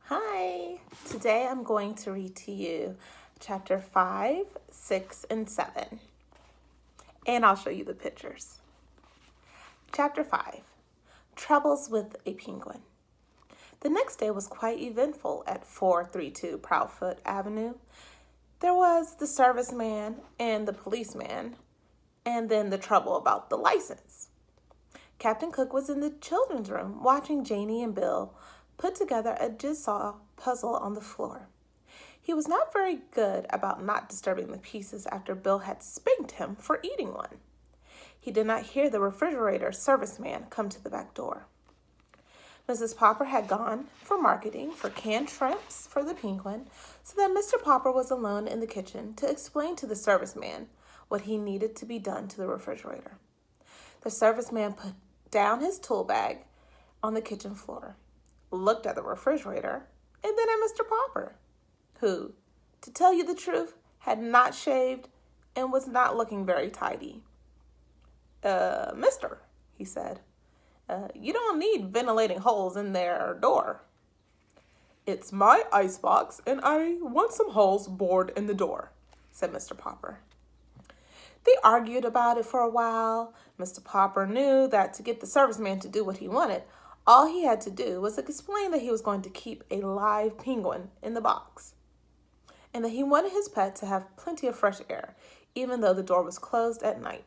Hi, today I'm going to read to you chapter 5, 6, and 7, and I'll show you the pictures. Chapter 5, Troubles with a Penguin. The next day was quite eventful at 432 Proudfoot Avenue. There was the serviceman and the policeman, and then the trouble about the license. Captain Cook was in the children's room watching Janie and Bill put together a jigsaw puzzle on the floor. He was not very good about not disturbing the pieces after Bill had spanked him for eating one. He did not hear the refrigerator serviceman come to the back door. Mrs. Popper had gone for marketing for canned shrimps for the Penguin, so that Mr. Popper was alone in the kitchen to explain to the serviceman what he needed to be done to the refrigerator. The serviceman put down his tool bag on the kitchen floor, looked at the refrigerator, and then at Mr. Popper, who, to tell you the truth, had not shaved and was not looking very tidy. Mister, he said, you don't need ventilating holes in their door. It's my icebox, and I want some holes bored in the door, said Mr. Popper. They argued about it for a while. Mr. Popper knew that to get the serviceman to do what he wanted, all he had to do was explain that he was going to keep a live penguin in the box, and that he wanted his pet to have plenty of fresh air, even though the door was closed at night.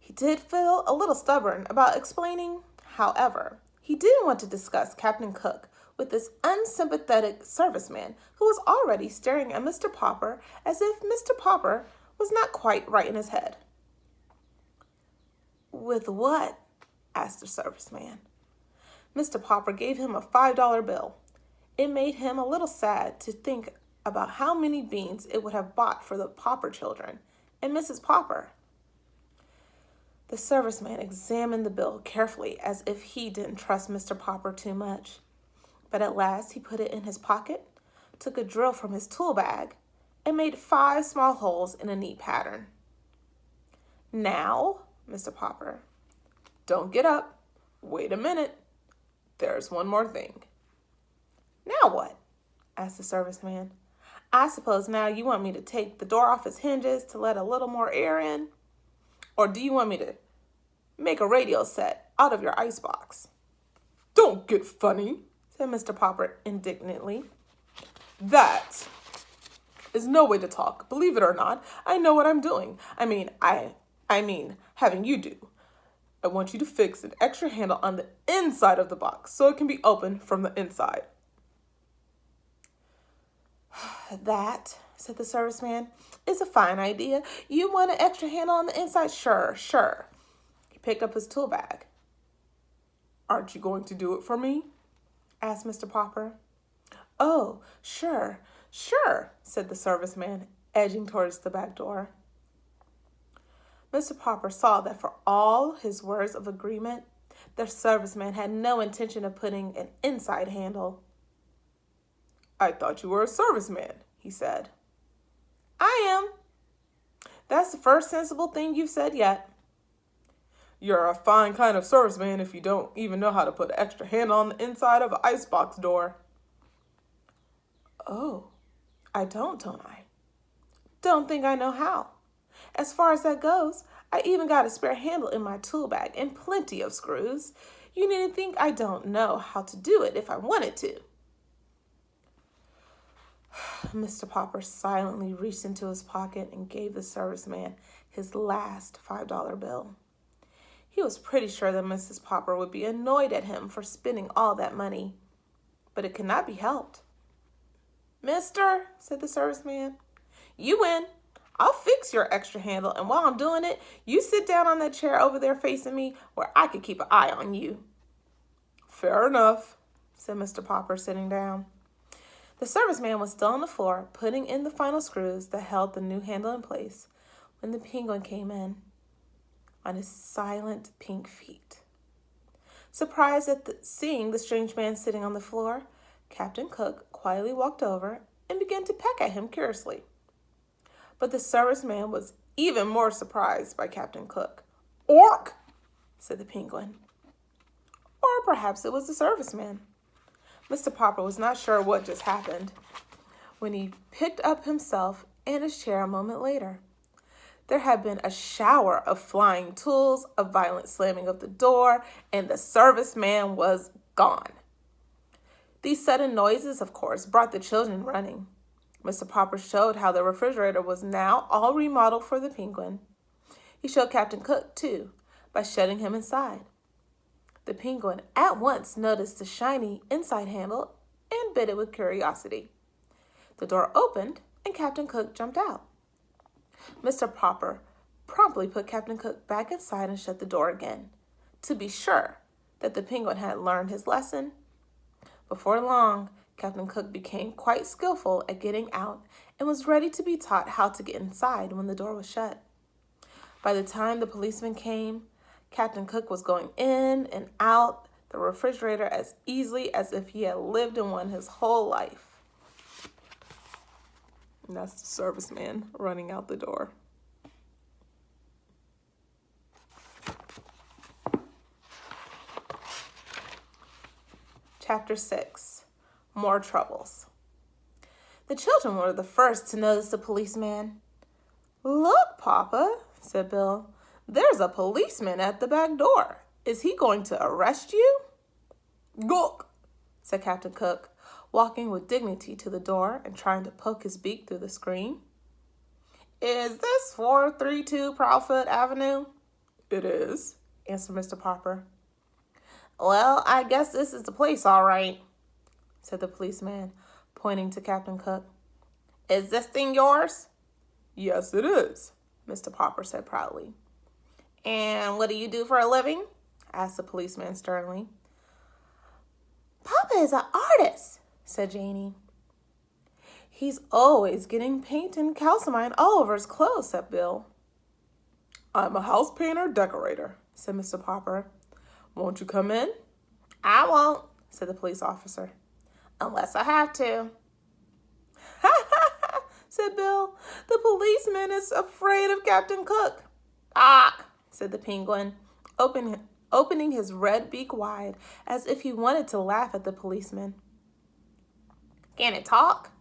He did feel a little stubborn about explaining. However, he didn't want to discuss Captain Cook with this unsympathetic serviceman who was already staring at Mr. Popper as if Mr. Popper was not quite right in his head. With what? Asked the serviceman. Mr. Popper gave him a $5 bill. It made him a little sad to think about how many beans it would have bought for the Popper children and Mrs. Popper. The serviceman examined the bill carefully as if he didn't trust Mr. Popper too much. But at last he put it in his pocket, took a drill from his tool bag, and made 5 small holes in a neat pattern. Now, Mr. Popper, don't get up. Wait a minute. There's one more thing. Now what? Asked the serviceman. I suppose now you want me to take the door off its hinges to let a little more air in? Or do you want me to make a radio set out of your icebox? Don't get funny, said Mr. Popper indignantly. That is no way to talk. Believe it or not, I know what I'm doing. I mean having you do. I want you to fix an extra handle on the inside of the box so it can be opened from the inside. That, said the serviceman, is a fine idea. You want an extra handle on the inside? Sure. He picked up his tool bag. Aren't you going to do it for me? Asked Mr. Popper. Oh, sure, said the serviceman, edging towards the back door. Mr. Popper saw that for all his words of agreement, the serviceman had no intention of putting an inside handle. I thought you were a serviceman, he said. I am. That's the first sensible thing you've said yet. You're a fine kind of serviceman if you don't even know how to put an extra handle on the inside of an icebox door. Oh, I don't I? Don't think I know how. As far as that goes, I even got a spare handle in my tool bag and plenty of screws. You needn't think I don't know how to do it if I wanted to. Mr. Popper silently reached into his pocket and gave the serviceman his last $5 bill. He was pretty sure that Mrs. Popper would be annoyed at him for spending all that money, but it could not be helped. Mister, said the serviceman, you win. I'll fix your extra handle, and while I'm doing it, you sit down on that chair over there facing me where I could keep an eye on you. Fair enough, said Mr. Popper, sitting down. The serviceman was still on the floor, putting in the final screws that held the new handle in place, when the penguin came in on his silent pink feet. Surprised at seeing the strange man sitting on the floor, Captain Cook quietly walked over and began to peck at him curiously. But the serviceman was even more surprised by Captain Cook. Ork, said the penguin. Or perhaps it was the serviceman. Mr. Popper was not sure what just happened when he picked up himself and his chair a moment later. There had been a shower of flying tools, a violent slamming of the door, and the serviceman was gone. These sudden noises, of course, brought the children running. Mr. Popper showed how the refrigerator was now all remodeled for the penguin. He showed Captain Cook, too, by shutting him inside. The penguin at once noticed the shiny inside handle and bit it with curiosity. The door opened and Captain Cook jumped out. Mr. Popper promptly put Captain Cook back inside and shut the door again, to be sure that the penguin had learned his lesson. Before long, Captain Cook became quite skillful at getting out and was ready to be taught how to get inside when the door was shut. By the time the policeman came, Captain Cook was going in and out the refrigerator as easily as if he had lived in one his whole life. And that's the serviceman running out the door. Chapter 6, More Troubles. The children were the first to notice the policeman. "Look, Papa," said Bill. "There's a policeman at the back door. Is he going to arrest you?" "Gawk," said Captain Cook, walking with dignity to the door and trying to poke his beak through the screen. "Is this 432 Proudfoot Avenue?" "It is," answered Mr. Popper. "Well, I guess this is the place, all right," said the policeman, pointing to Captain Cook. "Is this thing yours?" "Yes, it is," Mr. Popper said proudly. "And what do you do for a living?" asked the policeman sternly. "Papa is an artist," said Janie. "He's always getting paint and calcimine all over his clothes," said Bill. "I'm a house painter decorator," said Mr. Popper. "Won't you come in?" "I won't," said the police officer, "unless I have to." "Ha ha ha," said Bill. "The policeman is afraid of Captain Cook." "Ah," said the penguin, opening his red beak wide as if he wanted to laugh at the policeman. "Can it talk?"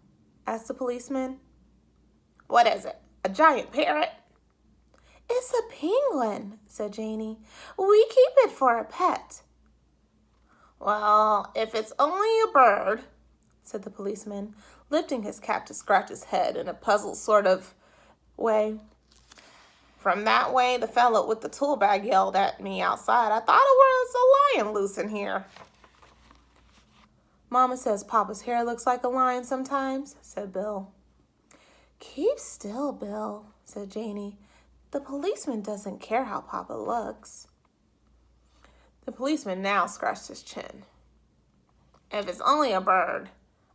asked the policeman. "What is it, a giant parrot?" "It's a penguin," said Janie. "We keep it for a pet." "Well, if it's only a bird," said the policeman, lifting his cap to scratch his head in a puzzled sort of way. "From that way the fellow with the tool bag yelled at me outside. I thought it was a lion loose in here." "Mama says Papa's hair looks like a lion sometimes," said Bill. "Keep still, Bill," said Janie. "The policeman doesn't care how Papa looks." The policeman now scratched his chin. "If it's only a bird,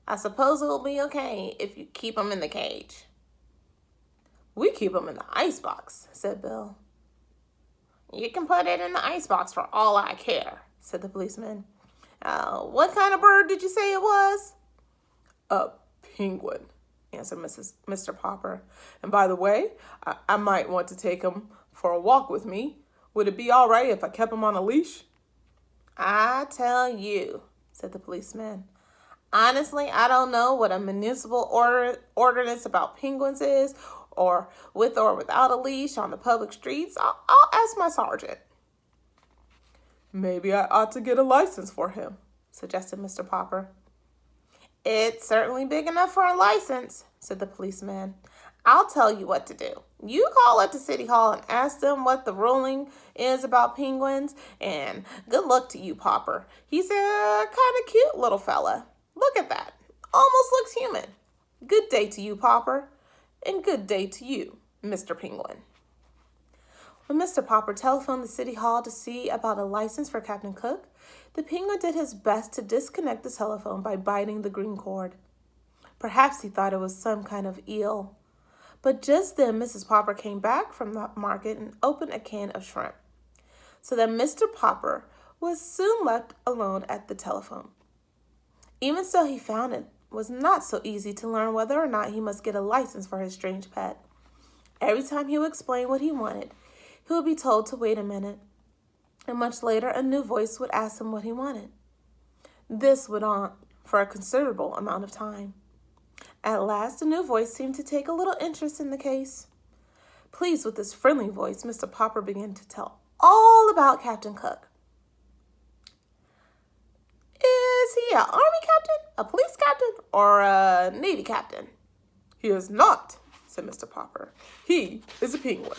I suppose it will be okay if you keep him in the cage." "We keep him in the icebox," said Bill. "You can put it in the icebox for all I care," said the policeman. "What kind of bird did you say it was?" "A penguin," answered Mr. Popper. "And by the way, I might want to take him for a walk with me. Would it be all right if I kept him on a leash?" "I tell you," said the policeman, "honestly, I don't know what a municipal ordinance about penguins is, or with or without a leash on the public streets. I'll ask my sergeant." "Maybe I ought to get a license for him," suggested Mr. Popper. "It's certainly big enough for a license," said the policeman. "I'll tell you what to do. You call up to City Hall and ask them what the ruling is about penguins, and good luck to you, Popper. He's a kind of cute little fella. Look at that. Almost looks human. Good day to you, Popper, and good day to you, Mr. Penguin." When Mr. Popper telephoned the City Hall to see about a license for Captain Cook, the penguin did his best to disconnect the telephone by biting the green cord. Perhaps he thought it was some kind of eel. But just then Mrs. Popper came back from the market and opened a can of shrimp, so that Mr. Popper was soon left alone at the telephone. Even so, he found it was not so easy to learn whether or not he must get a license for his strange pet. Every time he would explain what he wanted, he would be told to wait a minute, and much later a new voice would ask him what he wanted. This went on for a considerable amount of time. At last, a new voice seemed to take a little interest in the case. Pleased with this friendly voice, Mr. Popper began to tell all about Captain Cook. Is he an army captain, a police captain, or a navy captain? He is not, said Mr. Popper. He is a penguin.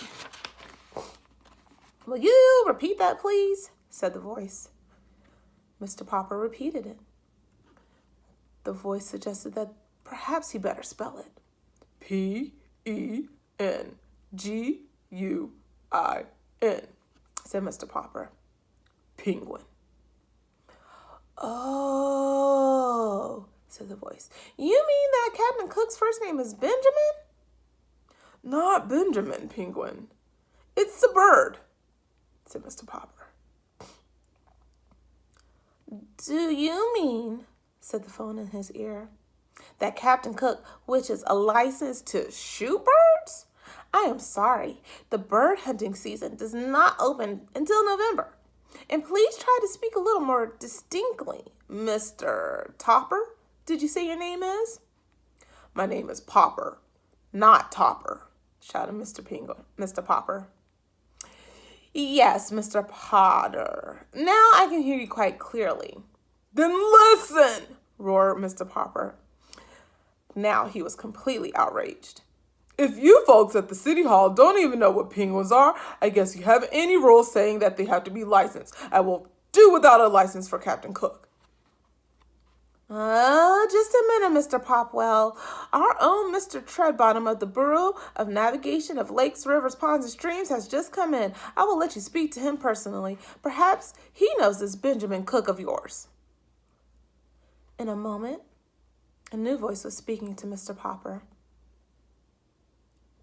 Will you repeat that, please? Said the voice. Mr. Popper repeated it. The voice suggested that perhaps he better spell it. Penguin, said Mr. Popper. Penguin. Oh, said the voice. You mean that Captain Cook's first name is Benjamin? Not Benjamin, Penguin. It's a bird, said Mr. Popper. Do you mean, said the phone in his ear, that Captain Cook wishes a license to shoot birds? I am sorry, the bird hunting season does not open until November. And please try to speak a little more distinctly. Mr. Topper, did you say your name is? My name is Popper, not Topper, shouted Mr. Popper. Yes, Mr. Potter. Now I can hear you quite clearly. Then listen, roared Mr. Popper. Now he was completely outraged. If you folks at the city hall don't even know what penguins are, I guess you have any rules saying that they have to be licensed. I will do without a license for Captain Cook. Just a minute, Mr. Popwell. Our own Mr. Treadbottom of the Bureau of Navigation of Lakes, Rivers, Ponds, and Streams has just come in. I will let you speak to him personally. Perhaps he knows this Benjamin Cook of yours. In a moment, a new voice was speaking to Mr. Popper.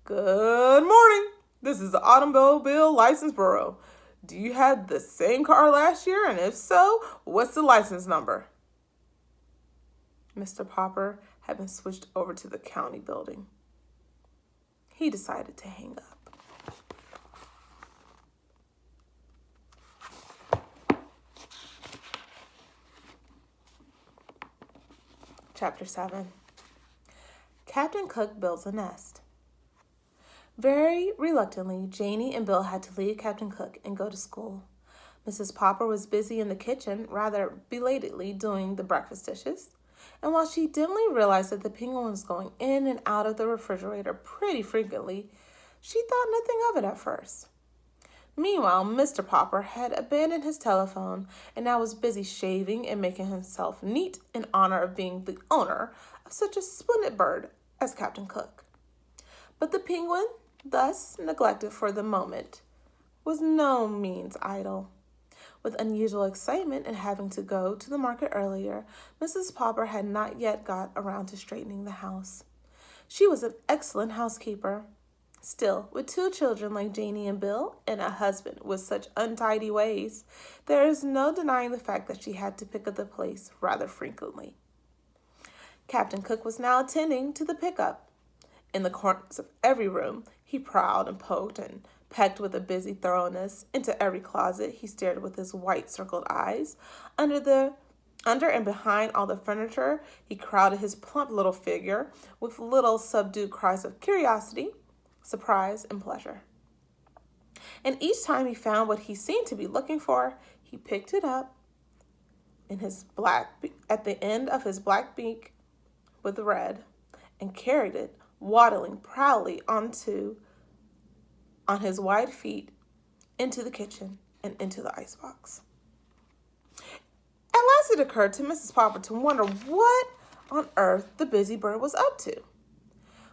Good morning. This is the Automobile License Bureau. Do you have the same car last year? And if so, what's the license number? Mr. Popper had been switched over to the county building. He decided to hang up. Chapter 7. Captain Cook builds a nest. Very reluctantly, Janie and Bill had to leave Captain Cook and go to school. Mrs. Popper was busy in the kitchen, rather belatedly doing the breakfast dishes. And while she dimly realized that the penguin was going in and out of the refrigerator pretty frequently, she thought nothing of it at first. Meanwhile, Mr. Popper had abandoned his telephone and now was busy shaving and making himself neat in honor of being the owner of such a splendid bird as Captain Cook. But the penguin, thus neglected for the moment, was no means idle. With unusual excitement and having to go to the market earlier, Mrs. Popper had not yet got around to straightening the house. She was an excellent housekeeper. Still, with 2 children like Janie and Bill and a husband with such untidy ways, there is no denying the fact that she had to pick up the place rather frequently. Captain Cook was now attending to the pickup. In the corners of every room, he prowled and poked and pecked with a busy thoroughness. Into every closet he stared with his white circled eyes. Under and behind all the furniture, he crowded his plump little figure with little subdued cries of curiosity, surprise, and pleasure. And each time he found what he seemed to be looking for, he picked it up at the end of his black beak with red and carried it, waddling proudly on his wide feet into the kitchen and into the icebox. At last it occurred to Mrs. Popper to wonder what on earth the busy bird was up to.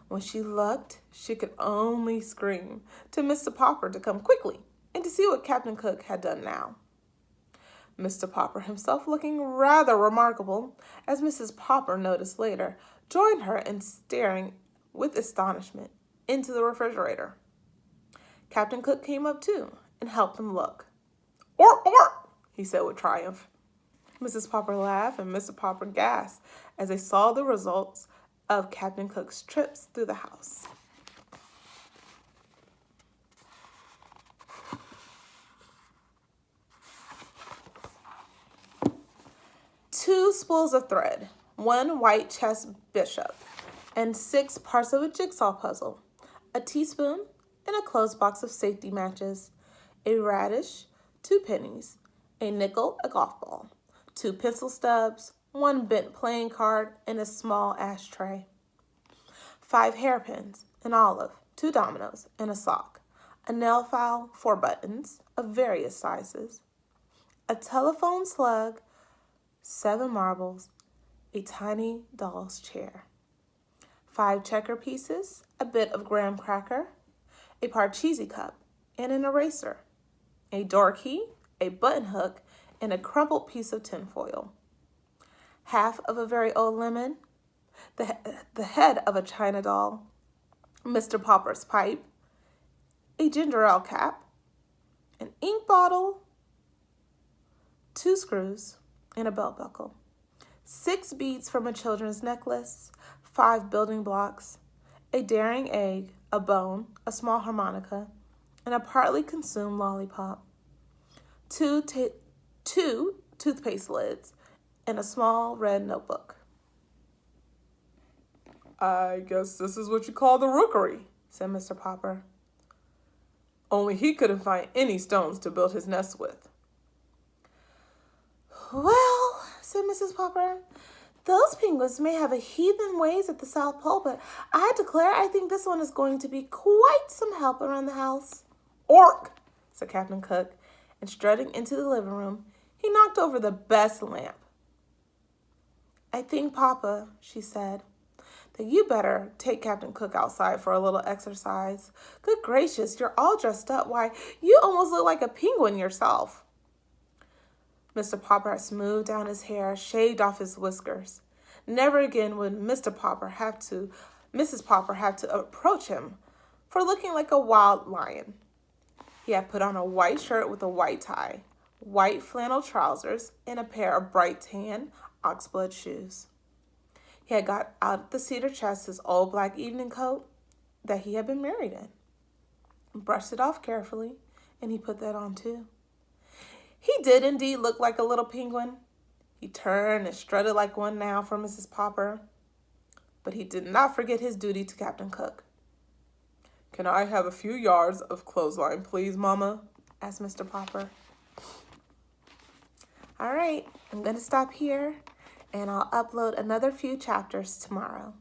When she looked, she could only scream to Mr. Popper to come quickly and to see what Captain Cook had done now. Mr. Popper himself, looking rather remarkable, as Mrs. Popper noticed later, joined her in staring with astonishment into the refrigerator. Captain Cook came up too and helped them look. Or, he said with triumph. Mrs. Popper laughed and Mr. Popper gasped as they saw the results of Captain Cook's trips through the house. Two spools of thread. one white chess bishop, and 6 parts of a jigsaw puzzle, a teaspoon, and a closed box of safety matches, a radish, 2 pennies, a nickel, a golf ball, 2 pencil stubs, 1 bent playing card, and a small ashtray, 5 hairpins, an olive, 2 dominoes, and a sock, a nail file, 4 buttons of various sizes, a telephone slug, 7 marbles, a tiny doll's chair, 5 checker pieces, a bit of graham cracker, a Parcheesi cup, and an eraser, a door key, a button hook, and a crumpled piece of tinfoil, half of a very old lemon, the head of a china doll, Mr. Popper's pipe, a ginger ale cap, an ink bottle, 2 screws, and a belt buckle, 6 beads from a children's necklace, 5 building blocks, a daring egg, a bone, a small harmonica, and a partly consumed lollipop, 2 toothpaste lids, and a small red notebook. "I guess this is what you call the rookery," said Mr. Popper. "Only he couldn't find any stones to build his nest with." "Well," said Mrs. Popper, "those penguins may have a heathen ways at the South Pole, but I declare I think this one is going to be quite some help around the house." "Ork," said Captain Cook, and strutting into the living room, he knocked over the best lamp. "I think, Papa," she said, "that you better take Captain Cook outside for a little exercise. Good gracious, you're all dressed up. Why, you almost look like a penguin yourself." Mr. Popper had smoothed down his hair, shaved off his whiskers. Never again would Mrs. Popper have to approach him for looking like a wild lion. He had put on a white shirt with a white tie, white flannel trousers, and a pair of bright tan oxblood shoes. He had got out the cedar chest his old black evening coat that he had been married in, brushed it off carefully, and he put that on too. He did indeed look like a little penguin. He turned and strutted like one now for Mrs. Popper, but he did not forget his duty to Captain Cook. "Can I have a few yards of clothesline, please, Mama?" asked Mr. Popper. "All right, I'm going to stop here, and I'll upload another few chapters tomorrow.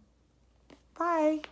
Bye."